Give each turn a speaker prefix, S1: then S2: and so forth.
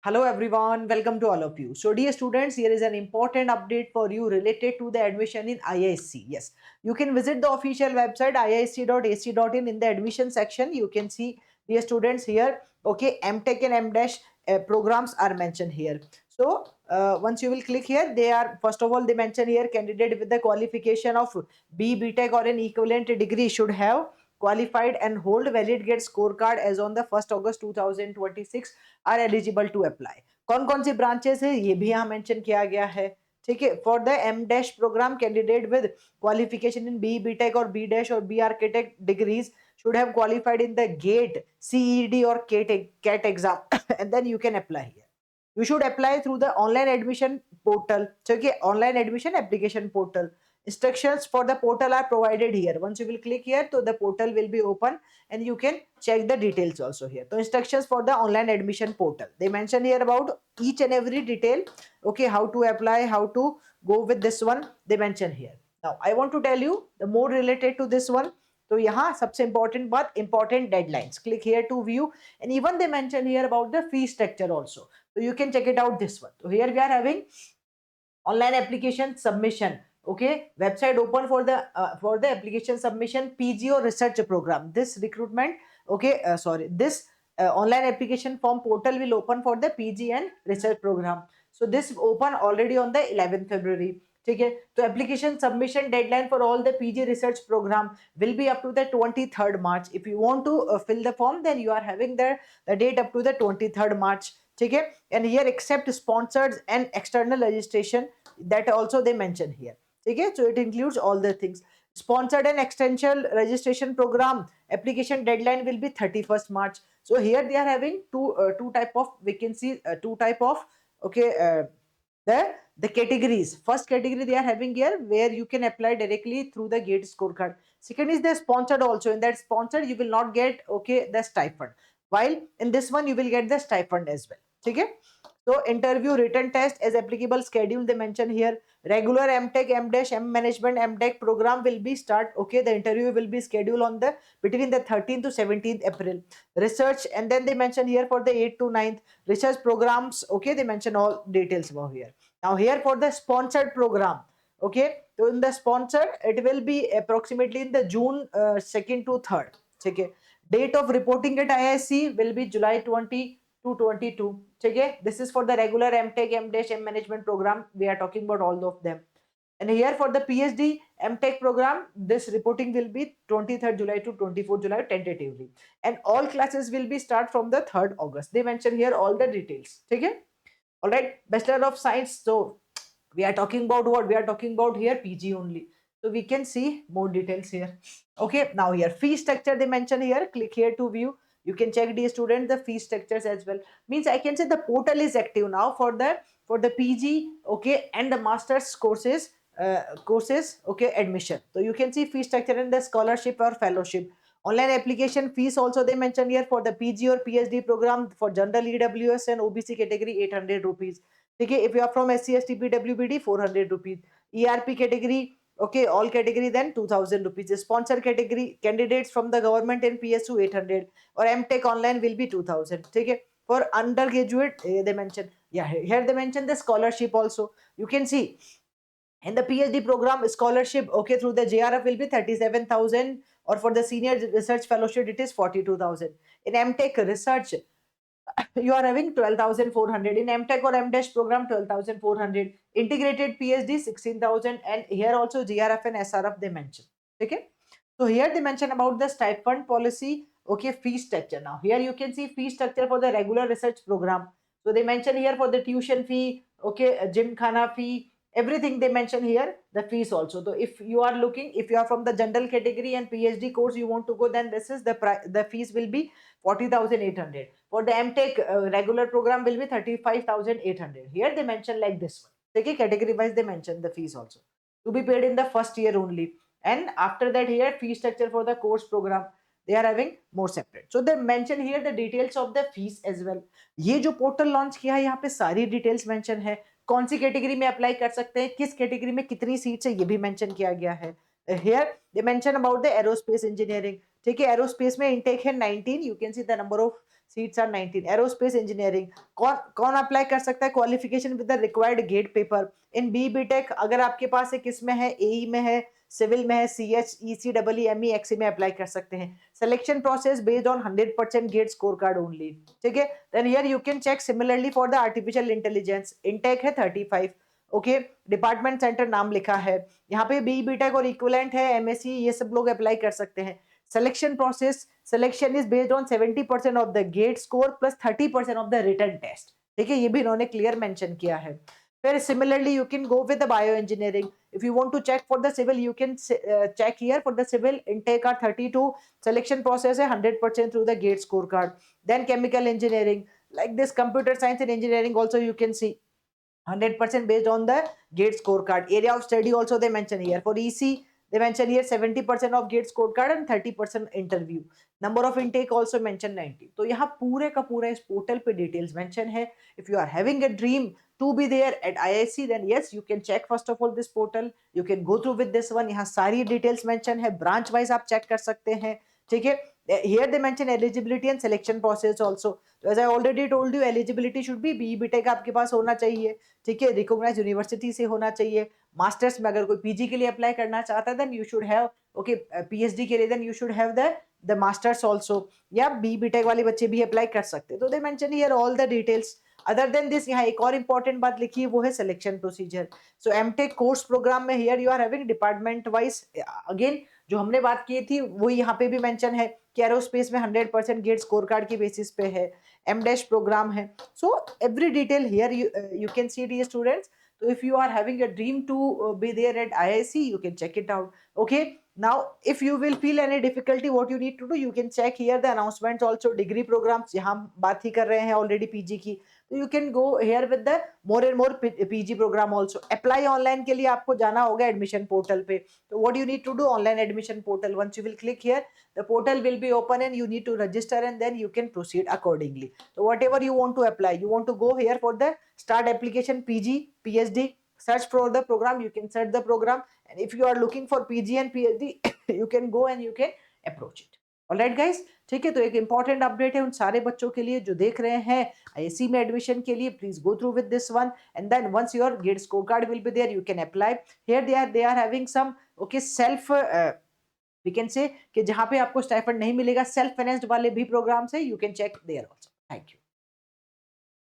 S1: Hello everyone, welcome to all of you. So dear students, here is an important update for you related to the admission in IISc. Yes, you can visit the official website iisc.ac.in. In the admission section. You can see, dear students, here, okay, MTech and M-Dash programs are mentioned here. So once you will click here, they are, first of all, they mention here candidate with the qualification of BTech or an equivalent degree should have qualified and hold valid GATE scorecard as on the 1st August 2026 are eligible to apply. कौन कौन सी branches है ये भी यहाँ mention किया गया है. ठीक है. For the M dash programme candidate with qualification in B BTech और बी डैश और B architect degrees should have qualified in the GATE, CED or CAT exam and then you can apply here. You should apply through the online admission portal. Okay, online admission application portal. Instructions for the portal are provided here. Once you will click here, so the portal will be open and you can check the details also here. So instructions for the online admission portal. They mention here about each and every detail. Okay, how to apply, how to go with this one. They mention here. Now I want to tell you the more related to this one. तो यहाँ सबसे important बात important deadlines. Click here to view and even they mention here about the fee structure also. So you can check it out this one. So here we are having online application submission. Okay, website open for the application submission PG or research program. This recruitment, okay, this online application form portal will open for the PG and research program. So this open already on the 11th February. ठीक है. तो application submission deadline for all the PG research programme will be up to the 23rd March. If you want to fill the form then you are having the date up to the 23rd March. ठीक है. And here except sponsored and external registration that also they mention here. Okay, so it includes all the things. Sponsored and extension registration program application deadline will be 31st March. So here they are having two type of vacancies, two type of, okay, the categories. First category they are having here where you can apply directly through the GATE scorecard. Second is the sponsored also. In that sponsored you will not get, okay, the stipend, while in this one you will get the stipend as well. Okay. So interview, written test as applicable schedule they mention here. Regular MTech, M-Dash, M Management, MTech program will be start. Okay, the interview will be scheduled on the between the 13th to 17th April. Research, and then they mention here for the 8th to 9th research programs. Okay, they mention all details about here. Now here for the sponsored program. Okay, so in the sponsored it will be approximately in the June 2nd to 3rd. Okay, date of reporting at IISc will be July 20 to 22. Okay, this is for the regular MTech, M-Dash, M Management program. We are talking about all of them. And here for the PhD MTech program, this reporting will be 23rd July to 24th July tentatively. And all classes will be start from the 3rd August. They mention here all the details. Okay. All right. Bachelor of Science. So we are talking about what? We are talking about here PG only. So we can see more details here. Okay. Now here fee structure they mention here. Click here to view. You can check, dear student, the fee structures as well. Means I can say the portal is active now for the PG, okay, and the master's courses, okay, admission. So you can see fee structure and the scholarship or fellowship. Online application fees also they mention here for the PG or PhD program for general EWS and OBC category 800 rupees. Okay, if you are from SC ST PWBD 400 rupees. ERP category, okay, all category then 2000 rupees. Sponsor category candidates from the government and PSU 800 or MTech online will be 2000. Okay, for undergraduate they mention, yeah, here they mention the scholarship also. You can see in the PhD program scholarship, okay, through the JRF will be 37,000, or for the senior research fellowship it is 42,000. In MTech research you are having 12,400. In MTech or M-Dash program 12,400. Integrated PhD 16,000, and here also GRF and SRF they mention. Okay. So here they mention about the stipend policy. Okay, fee structure. Now here you can see fee structure for the regular research program. So they mention here for the tuition fee, okay, gym khana fee, everything they mention here, the fees also. So if you are looking, if you are from the general category and PhD course you want to go, then this is the fees will be 40,800. For the MTech regular program will be 35,800. Here they mention like this one. Okay, category wise they mention the fees also to be paid in the first year only. And after that here fee structure for the course program they are having more separate. So they mention here the details of the fees as well. ये जो portal launch किया है यहाँ पे सारी details mention है, कौन सी category में अप्लाई कर सकते हैं, किस कैटेगरी में कितनी सीट्स है ये भी मेंशन किया गया है. Here they mention about the aerospace engineering. ठीक है, एरोस्पेस में इनटेक है 19. You can see the number of seats are 19. Aerospace engineering, कौन कौन अप्लाई कर सकता है? Qualification with the required GATE paper in B BTech, अगर आपके पास है किसमें है, एई में है, सिविल में है, C H E C double M E XE में अप्लाई कर सकते हैं. Selection process based on 100% GATE score card only. ठीक है, then here you can check similarly for the artificial intelligence. Intake है 35. ओके, डिपार्टमेंट सेंटर नाम लिखा है यहाँ पे. बी बीटेक और इक्विवेलेंट है एमएससी, ये सब लोग अप्लाई कर सकते हैं. Selection process, selection is based on 70% of the GATE score plus 30% of the written test. ठीक है, ये भी इन्होंने क्लियर मेंशन किया है. फिर similarly you can go with the bio engineering. If you want to check for the civil you can check here for the civil. Intake are 32. Selection process है 100% through the GATE score card. Then chemical engineering, like this computer science and engineering also you can see 100% based on the gate scorecard. Area of study also they mention here. For EC they mention here 70% of gate scorecard and 30% interview. Number of intake also mention 90. तो यहाँ पूरे का पूरा इस portal पे details mention है. If you are having a dream to be there at IISc then yes you can check first of all this portal. You can go through with this one. यहाँ सारी details mention है, branch wise आप check कर सकते हैं. ठीक है, here they mention eligibility and selection process also. तो as I already told you eligibility should be BE BTech आपके पास होना चाहिए. ठीक है, रिकॉग्नाइज यूनिवर्सिटी से होना चाहिए. मास्टर्स में अगर कोई पीजी के लिए अप्लाई करना चाहता है then you should have, okay, PhD के लिए then you should have the masters also, या बी बीटेक वाले बच्चे भी अप्लाई कर सकते हैं. तो they mention here all the details. Other than this यहाँ एक और इंपॉर्टेंट बात लिखी है, वो है selection procedure. So MTech course program में here you are having department wise, again जो हमने बात की थी वो यहाँ पे भी मेंशन है कि एरोस्पेस में 100% गेट स्कोर कार्ड की बेसिस पे है. एम डैश प्रोग्राम है. So every detail here you can see it, students. So if you are having a dream to be there at IIC you can check it out. Okay, now if you will feel any difficulty what you need to do, you can check here the announcements also. Degree programs यहाँ हम बात ही कर रहे हैं already PG की, तो you can go here with the more and more PG program also. Apply online के लिए आपको जाना होगा admission portal पे. तो what you need to do, online admission portal, once you will click here the portal will be open and you need to register and then you can proceed accordingly. So whatever you want to apply, you want to go here for the start application PG PhD, search for the program, you can search the program, and if you are looking for PG and PhD you can go and you can approach it. Alright guys, ठीक है, तो एक important update है उन सारे बच्चों के लिए जो देख रहे हैं आईएससी में एडमिशन के लिए. Please go through with this one and then once your GATE score card will be there you can apply. Here they are having some okay self we can say कि जहां पे आपको stipend नहीं मिलेगा, self financed वाले भी programs है, you can check there also. Thank you.